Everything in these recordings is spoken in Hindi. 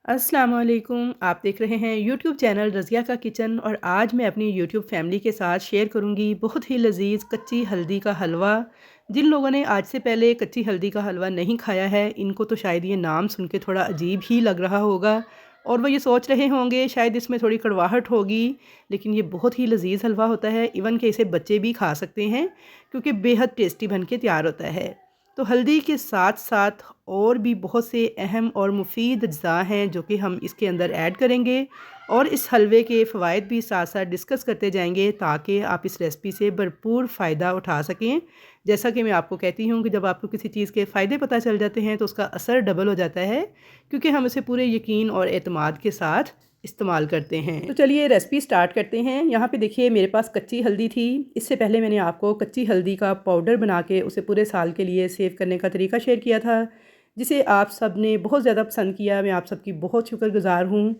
अस्सलाम वालेकुम। आप देख रहे हैं यूट्यूब चैनल रज़िया का किचन और आज मैं अपनी यूट्यूब फैमिली के साथ शेयर करूंगी बहुत ही लजीज कच्ची हल्दी का हलवा। जिन लोगों ने आज से पहले कच्ची हल्दी का हलवा नहीं खाया है, इनको तो शायद ये नाम सुन के थोड़ा अजीब ही लग रहा होगा और वो ये सोच रहे होंगे शायद इसमें थोड़ी कड़वाहट होगी, लेकिन ये बहुत ही लजीज हलवा होता है। इवन के इसे बच्चे भी खा सकते हैं क्योंकि बेहद टेस्टी बन के तैयार होता है। तो हल्दी के साथ साथ और भी बहुत से अहम और मुफीद अज्जा हैं जो कि हम इसके अंदर ऐड करेंगे और इस हलवे के फ़वाइद भी साथ साथ डिस्कस करते जाएंगे ताकि आप इस रेसिपी से भरपूर फ़ायदा उठा सकें। जैसा कि मैं आपको कहती हूँ कि जब आपको किसी चीज़ के फ़ायदे पता चल जाते हैं तो उसका असर डबल हो जाता है, क्योंकि हम इसे पूरे यकीन और एतमाद के साथ इस्तेमाल करते हैं। तो चलिए रेसिपी स्टार्ट करते हैं। यहाँ पे देखिए मेरे पास कच्ची हल्दी थी। इससे पहले मैंने आपको कच्ची हल्दी का पाउडर बना के उसे पूरे साल के लिए सेव करने का तरीका शेयर किया था, जिसे आप सब ने बहुत ज़्यादा पसंद किया। मैं आप सबकी बहुत शुक्रगुज़ार हूँ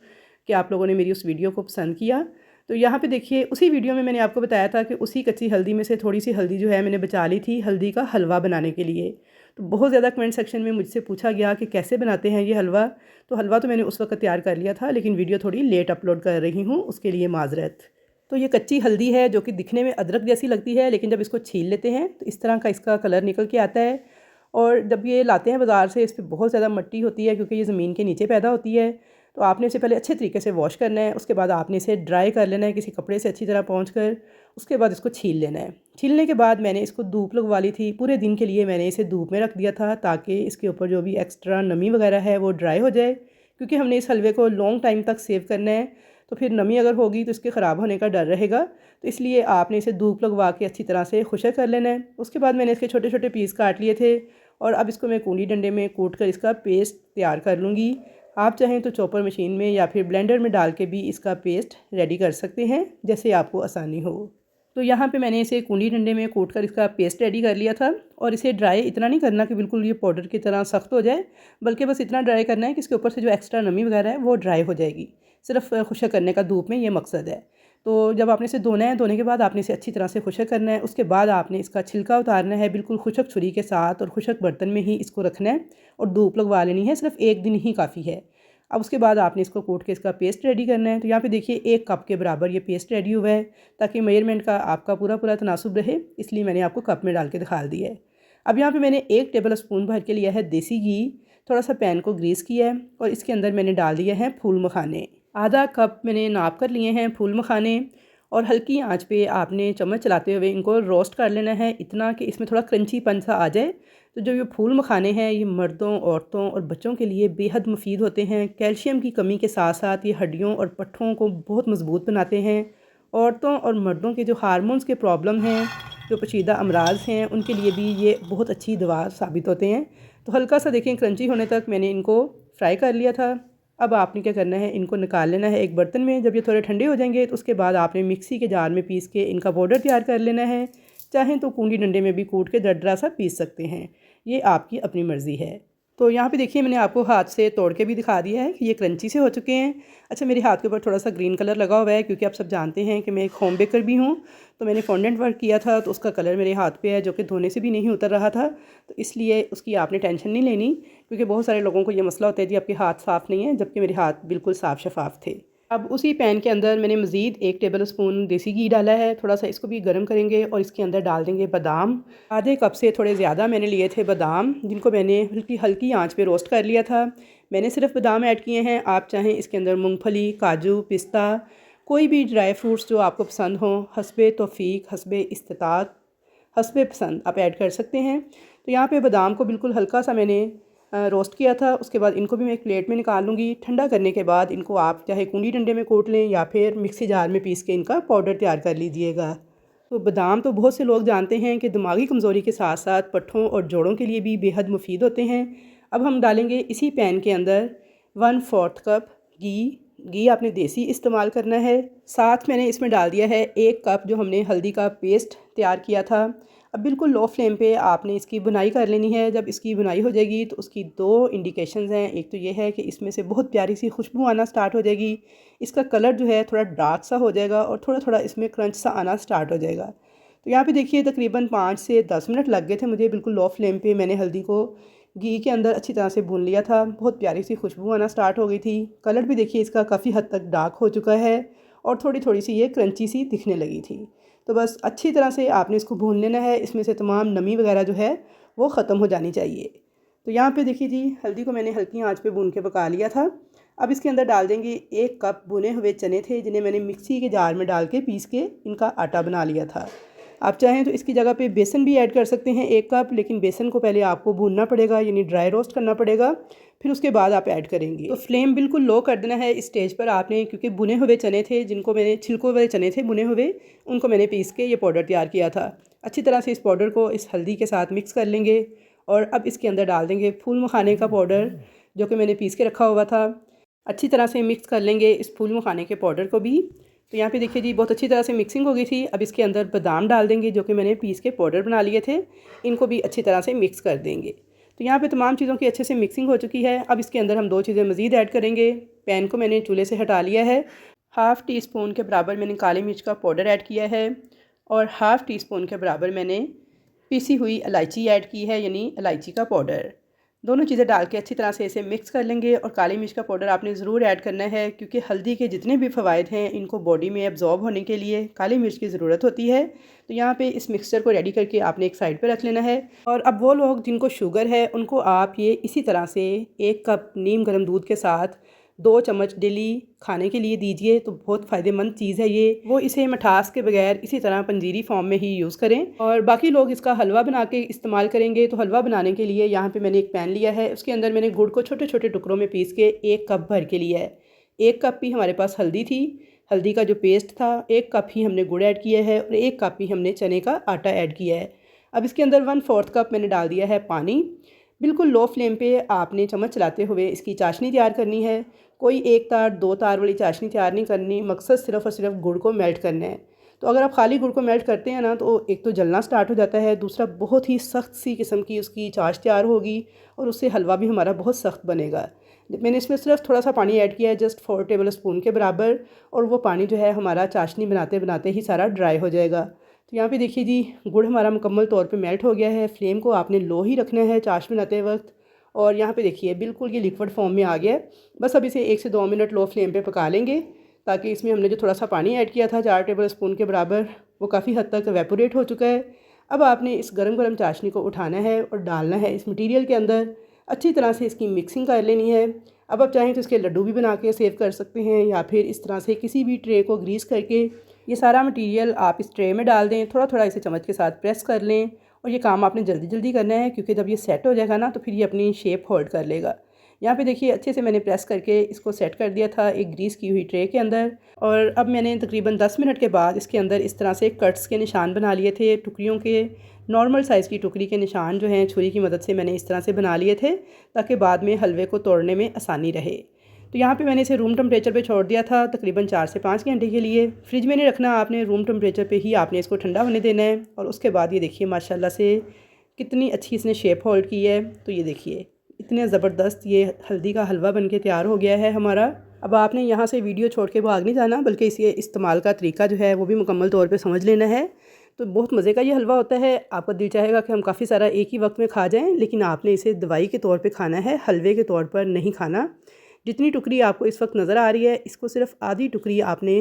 कि आप लोगों ने मेरी उस वीडियो को पसंद किया। तो यहाँ पे देखिए उसी वीडियो में मैंने आपको बताया था कि उसी कच्ची हल्दी में से थोड़ी सी हल्दी जो है मैंने बचा ली थी हल्दी का हलवा बनाने के लिए। तो बहुत ज़्यादा कमेंट सेक्शन में मुझसे पूछा गया कि कैसे बनाते हैं ये हलवा। तो हलवा तो मैंने उस वक्त तैयार कर लिया था, लेकिन वीडियो थोड़ी लेट अपलोड कर रही हूँ, उसके लिए माजरत। तो ये कच्ची हल्दी है जो कि दिखने में अदरक जैसी लगती है, लेकिन जब इसको छील लेते हैं तो इस तरह का इसका कलर निकल के आता है। और जब ये लाते हैं बाज़ार से, इस पर बहुत ज़्यादा मिट्टी होती है क्योंकि ये ज़मीन के नीचे पैदा होती है। तो आपने इसे पहले अच्छे तरीके से वॉश करना है, उसके बाद आपने इसे ड्राई कर लेना है किसी कपड़े से अच्छी तरह पोंछ कर। उसके बाद इसको छील लेना है। छीलने के बाद मैंने इसको धूप लगवा ली थी। पूरे दिन के लिए मैंने इसे धूप में रख दिया था ताकि इसके ऊपर जो भी एक्स्ट्रा नमी वगैरह है वो ड्राई हो जाए, क्योंकि हमने इस हलवे को लॉन्ग टाइम तक सेव करना है। तो फिर नमी अगर होगी तो इसके ख़राब होने का डर रहेगा। तो इसलिए आपने इसे धूप लगवा के अच्छी तरह से खुशक कर लेना है। उसके बाद मैंने इसके छोटे छोटे पीस काट लिए थे और अब इसको मैं कूंडी डंडे में कूट कर इसका पेस्ट तैयार कर लूँगी। आप चाहें तो चॉपर मशीन में या फिर ब्लेंडर में डाल के भी इसका पेस्ट रेडी कर सकते हैं, जैसे आपको आसानी हो। तो यहाँ पे मैंने इसे कूंडी डंडे में कूट कर इसका पेस्ट रेडी कर लिया था। और इसे ड्राई इतना नहीं करना कि बिल्कुल ये पाउडर की तरह सख्त हो जाए, बल्कि बस इतना ड्राई करना है कि इसके ऊपर से जो एक्स्ट्रा नमी वगैरह है वो ड्राई हो जाएगी। सिर्फ खुशक करने का धूप में ये मकसद है। तो जब आपने इसे धोना है, धोने के बाद आपने इसे अच्छी तरह से खुशक करना है। उसके बाद आपने इसका छिलका उतारना है बिल्कुल खुशक छुरी के साथ, और खुशक बर्तन में ही इसको रखना है और धूप लगवा लेनी है। सिर्फ एक दिन ही काफ़ी है। अब उसके बाद आपने इसको कूट के इसका पेस्ट रेडी करना है। तो यहाँ पे देखिए 1 कप के बराबर ये पेस्ट रेडी हुआ है, ताकि मेजरमेंट का आपका पूरा पूरा तनासुब रहे, इसलिए मैंने आपको कप में डाल के दिखा दिया है। अब यहाँ पे मैंने 1 टेबल स्पून भर के लिया है देसी घी। थोड़ा सा पैन को ग्रीस किया है और इसके अंदर मैंने डाल दिया है फूल मखाने। आधा कप मैंने नाप कर लिए हैं फूल मखाने, और हल्की आंच पे आपने चम्मच चलाते हुए इनको रोस्ट कर लेना है, इतना कि इसमें थोड़ा क्रंचीपन सा आ जाए। तो जो ये फूल मखाने हैं ये मर्दों, औरतों और बच्चों के लिए बेहद मुफीद होते हैं। कैल्शियम की कमी के साथ साथ ये हड्डियों और पट्ठों को बहुत मजबूत बनाते हैं। औरतों और मर्दों के जो हार्मोन्स के प्रॉब्लम हैं, जो पेचीदा अमराज हैं, उनके लिए भी ये बहुत अच्छी दवा साबित होते हैं। तो हल्का सा देखें क्रंची होने तक मैंने इनको फ्राई कर लिया था। अब आपने क्या करना है, इनको निकाल लेना है एक बर्तन में। जब ये थोड़े ठंडे हो जाएंगे तो उसके बाद आपने मिक्सी के जार में पीस के इनका पाउडर तैयार कर लेना है। चाहें तो कूंडी डंडे में भी कूट के दरदरा सा पीस सकते हैं, ये आपकी अपनी मर्ज़ी है। तो यहाँ पे देखिए मैंने आपको हाथ से तोड़ के भी दिखा दिया है कि ये क्रंची से हो चुके हैं। अच्छा, मेरे हाथ के ऊपर थोड़ा सा ग्रीन कलर लगा हुआ है क्योंकि आप सब जानते हैं कि मैं एक होम बेकर भी हूँ। तो मैंने फॉन्डेंट वर्क किया था तो उसका कलर मेरे हाथ पे है, जो कि धोने से भी नहीं उतर रहा था। तो इसलिए उसकी आपने टेंशन नहीं लेनी, क्योंकि बहुत सारे लोगों को ये मसला होता है जी आपके हाथ साफ़ नहीं है, जबकि मेरे हाथ बिल्कुल साफ़ शफाफ थे। अब उसी पैन के अंदर मैंने मज़ीद 1 टेबल स्पून देसी घी डाला है। थोड़ा सा इसको भी गर्म करेंगे और इसके अंदर डाल देंगे बादाम। आधे कप से थोड़े ज़्यादा मैंने लिए थे बादाम, जिनको मैंने हल्की हल्की आंच पे रोस्ट कर लिया था। मैंने सिर्फ बादाम ऐड किए हैं। आप चाहें इसके अंदर मूंगफली, काजू, पिस्ता, कोई भी ड्राई फ्रूट्स जो आपको पसंद हो, हस्बे तौफीक, हस्बे इस्तिताअत, हस्बे पसंद आप ऐड कर सकते हैं। तो यहाँ पे बादाम को बिल्कुल हल्का सा मैंने रोस्ट किया था। उसके बाद इनको भी मैं एक प्लेट में निकाल लूँगी। ठंडा करने के बाद इनको आप चाहे कूंडी डंडे में कूट लें या फिर मिक्सी जार में पीस के इनका पाउडर तैयार कर लीजिएगा। तो बादाम तो बहुत से लोग जानते हैं कि दिमागी कमज़ोरी के साथ साथ पट्ठों और जोड़ों के लिए भी बेहद मुफीद होते हैं। अब हम डालेंगे इसी पैन के अंदर 1/4 कप घी। घी आपने देसी इस्तेमाल करना है। साथ मैंने इसमें डाल दिया है 1 कप जो हमने हल्दी का पेस्ट तैयार किया था। अब बिल्कुल लो फ्लेम पे आपने इसकी बुनाई कर लेनी है। जब इसकी बुनाई हो जाएगी तो उसकी 2 इंडिकेशंस हैं। एक तो ये है कि इसमें से बहुत प्यारी सी खुशबू आना स्टार्ट हो जाएगी, इसका कलर जो है थोड़ा डार्क सा हो जाएगा और थोड़ा थोड़ा इसमें क्रंच सा आना स्टार्ट हो जाएगा। तो यहाँ पे देखिए तकरीबन 5 से 10 मिनट लग गए थे मुझे। बिल्कुल लो फ्लेम पे मैंने हल्दी को घी के अंदर अच्छी तरह से भून लिया था। बहुत प्यारी सी खुशबू आना स्टार्ट हो गई थी। कलर भी देखिए इसका काफ़ी हद तक डार्क हो चुका है और थोड़ी थोड़ी सी ये क्रंची सी दिखने लगी थी। तो बस अच्छी तरह से आपने इसको भून लेना है। इसमें से तमाम नमी वगैरह जो है वो ख़त्म हो जानी चाहिए। तो यहाँ पे देखिए जी, हल्दी को मैंने हल्की आंच पे भून के पका लिया था। अब इसके अंदर डाल देंगे 1 कप भुने हुए चने थे, जिन्हें मैंने मिक्सी के जार में डाल के पीस के इनका आटा बना लिया था। आप चाहें तो इसकी जगह पे बेसन भी ऐड कर सकते हैं 1 कप, लेकिन बेसन को पहले आपको भूनना पड़ेगा, यानी ड्राई रोस्ट करना पड़ेगा, फिर उसके बाद आप ऐड करेंगे। तो फ्लेम बिल्कुल लो कर देना है इस स्टेज पर आपने, क्योंकि भुने हुए चने थे, जिनको मैंने छिलकों वाले चने थे भुने हुए, उनको मैंने पीस के ये पाउडर तैयार किया था। अच्छी तरह से इस पाउडर को इस हल्दी के साथ मिक्स कर लेंगे और अब इसके अंदर डाल देंगे फूल मखाने का पाउडर, जो कि मैंने पीस के रखा हुआ था। अच्छी तरह से मिक्स कर लेंगे इस फूल मखाने के पाउडर को भी। तो यहाँ पे देखिए जी, बहुत अच्छी तरह से मिक्सिंग हो गई थी। अब इसके अंदर बादाम डाल देंगे, जो कि मैंने पीस के पाउडर बना लिए थे, इनको भी अच्छी तरह से मिक्स कर देंगे। तो यहाँ पे तमाम चीज़ों की अच्छे से मिक्सिंग हो चुकी है। अब इसके अंदर हम 2 चीज़ें मज़ीद ऐड करेंगे। पैन को मैंने चूल्हे से हटा लिया है। हाफ़ टी स्पून के बराबर मैंने काली मिर्च का पाउडर ऐड किया है और हाफ़ टी स्पून के बराबर मैंने पीसी हुई इलायची ऐड की है, यानी इलायची का पाउडर। दोनों चीज़ें डाल के अच्छी तरह से इसे मिक्स कर लेंगे। और काली मिर्च का पाउडर आपने ज़रूर ऐड करना है, क्योंकि हल्दी के जितने भी फ़वाइद हैं इनको बॉडी में एब्जॉर्ब होने के लिए काली मिर्च की ज़रूरत होती है। तो यहाँ पे इस मिक्सचर को रेडी करके आपने एक साइड पे रख लेना है। और अब वो लोग जिनको शुगर है उनको आप ये इसी तरह से 1 कप नीम गर्म दूध के साथ 2 चम्मच डेली खाने के लिए दीजिए। तो बहुत फ़ायदेमंद चीज़ है ये। वो इसे मिठास के बगैर इसी तरह पंजीरी फॉर्म में ही यूज़ करें। और बाकी लोग इसका हलवा बना के इस्तेमाल करेंगे। तो हलवा बनाने के लिए यहाँ पे मैंने एक पैन लिया है, उसके अंदर मैंने गुड़ को छोटे छोटे टुकड़ों में पीस के 1 कप भर के लिया है। 1 कप ही हमारे पास हल्दी थी, हल्दी का जो पेस्ट था, 1 कप ही हमने गुड़ ऐड किया है और 1 कप ही हमने चने का आटा ऐड किया है। अब इसके अंदर 1/4 कप मैंने डाल दिया है पानी। बिल्कुल लो फ्लेम पे आपने चम्मच चलाते हुए इसकी चाशनी तैयार करनी है। कोई 1 तार 2 तार वाली चाशनी तैयार नहीं करनी, मकसद सिर्फ़ और सिर्फ गुड़ को मेल्ट करना है। तो अगर आप खाली गुड़ को मेल्ट करते हैं ना, तो एक तो जलना स्टार्ट हो जाता है, दूसरा बहुत ही सख्त सी किस्म की उसकी चाश तैयार होगी और उससे हलवा भी हमारा बहुत सख्त बनेगा। मैंने इसमें सिर्फ थोड़ा सा पानी ऐड किया है, जस्ट 4 टेबल स्पून के बराबर, और वो पानी जो है हमारा चाशनी बनाते बनाते ही सारा ड्राई हो जाएगा। तो यहाँ पे देखिए जी, गुड़ हमारा मुकम्मल तौर पे मेल्ट हो गया है। फ्लेम को आपने लो ही रखना है चाश बनाते वक्त। और यहाँ पे देखिए बिल्कुल ये लिक्विड फॉर्म में आ गया है। बस अब इसे 1 से 2 मिनट लो फ्लेम पे पका लेंगे, ताकि इसमें हमने जो थोड़ा सा पानी ऐड किया था 4 टेबल स्पून के बराबर, वो काफ़ी हद तक एवेपोरेट हो चुका है। अब आपने इस गरम गरम चाशनी को उठाना है और डालना है इस मटीरियल के अंदर। अच्छी तरह से इसकी मिक्सिंग कर लेनी है। अब आप चाहें तो इसके लड्डू भी बना के सेव कर सकते हैं, या फिर इस तरह से किसी भी ट्रे को ग्रीस करके ये सारा मटीरियल आप इस ट्रे में डाल दें। थोड़ा थोड़ा इसे चम्मच के साथ प्रेस कर लें। और ये काम आपने जल्दी जल्दी करना है, क्योंकि जब ये सेट हो जाएगा ना, तो फिर ये अपनी शेप होल्ड कर लेगा। यहाँ पे देखिए अच्छे से मैंने प्रेस करके इसको सेट कर दिया था एक ग्रीस की हुई ट्रे के अंदर। और अब मैंने तकरीबन 10 मिनट के बाद इसके अंदर इस तरह से कट्स के निशान बना लिए थे, टुकड़ियों के। नॉर्मल साइज़ की टुकड़ी के निशान जो हैं छुरी की मदद से मैंने इस तरह से बना लिए थे, ताकि बाद में हलवे को तोड़ने में आसानी रहे। तो यहाँ पे मैंने इसे रूम टेम्परेचर पे छोड़ दिया था तकरीबन 4 से 5 घंटे के लिए। फ्रिज में नहीं रखना आपने, रूम टेम्परेचर पे ही आपने इसको ठंडा होने देना है। और उसके बाद ये देखिए माशाल्लाह से कितनी अच्छी इसने शेप होल्ड की है। तो ये देखिए इतने ज़बरदस्त ये हल्दी का हलवा बनके तैयार हो गया है हमारा। अब आपने यहाँ से वीडियो छोड़ के भाग नहीं जाना, बल्कि इसे इस्तेमाल का तरीका जो है वो भी मुकम्मल तौर पे समझ लेना है। तो बहुत मज़े का ये हलवा होता है। आपका दिल चाहेगा कि हम काफ़ी सारा एक ही वक्त में खा जाएँ, लेकिन आपने इसे दवाई के तौर पर खाना है, हलवे के तौर पर नहीं खाना। जितनी टुकड़ी आपको इस वक्त नज़र आ रही है, इसको सिर्फ आधी टुकड़ी आपने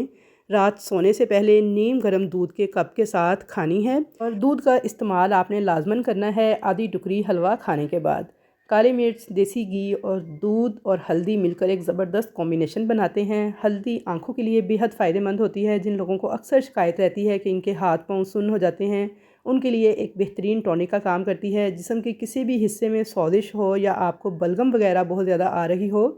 रात सोने से पहले नीम गर्म दूध के कप के साथ खानी है। और दूध का इस्तेमाल आपने लाजमन करना है आधी टुकड़ी हलवा खाने के बाद। काली मिर्च, देसी घी और दूध और हल्दी मिलकर एक ज़बरदस्त कॉम्बिनेशन बनाते हैं। हल्दी आंखों के लिए बेहद फ़ायदेमंद होती है। जिन लोगों को अक्सर शिकायत रहती है कि इनके हाथ पाँव सुन्न हो जाते हैं, उनके लिए एक बेहतरीन टॉनिक का काम करती है। जिस्म के किसी भी हिस्से में सोजिश हो या आपको बलगम वगैरह बहुत ज़्यादा आ रही हो,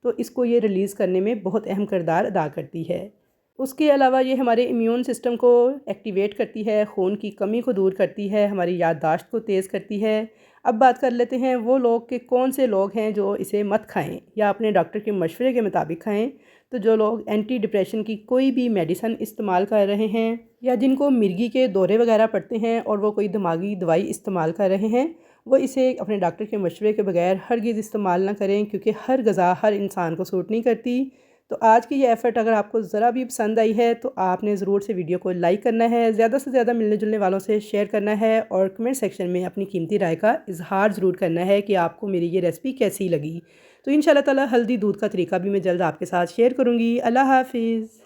तो इसको ये रिलीज़ करने में बहुत अहम किरदार अदा करती है। उसके अलावा ये हमारे इम्यून सिस्टम को एक्टिवेट करती है, खून की कमी को दूर करती है, हमारी याददाश्त को तेज़ करती है। अब बात कर लेते हैं वो लोग कि कौन से लोग हैं जो इसे मत खाएं या अपने डॉक्टर के मशवरे के मुताबिक खाएं। तो जो लोग एंटी डिप्रेशन की कोई भी मेडिसन इस्तेमाल कर रहे हैं, या जिनको मिर्गी के दौरे वगैरह पड़ते हैं और वो कोई दिमागी दवाई इस्तेमाल कर रहे हैं, वो इसे अपने डॉक्टर के मशवरे के बगैर हरगिज़ इस्तेमाल ना करें, क्योंकि हर ग़िज़ा हर इंसान को सूट नहीं करती। तो आज की ये एफ़र्ट अगर आपको ज़रा भी पसंद आई है तो आपने ज़रूर से वीडियो को लाइक करना है, ज़्यादा से ज़्यादा मिलने जुलने वालों से शेयर करना है और कमेंट सेक्शन में अपनी कीमती राय का इज़हार ज़रूर करना है कि आपको मेरी ये रेसिपी कैसी लगी। तो इंशाल्लाह ताला हल्दी दूध का तरीका भी मैं जल्द आपके साथ शेयर करूँगी। अल्लाह हाफ़िज़।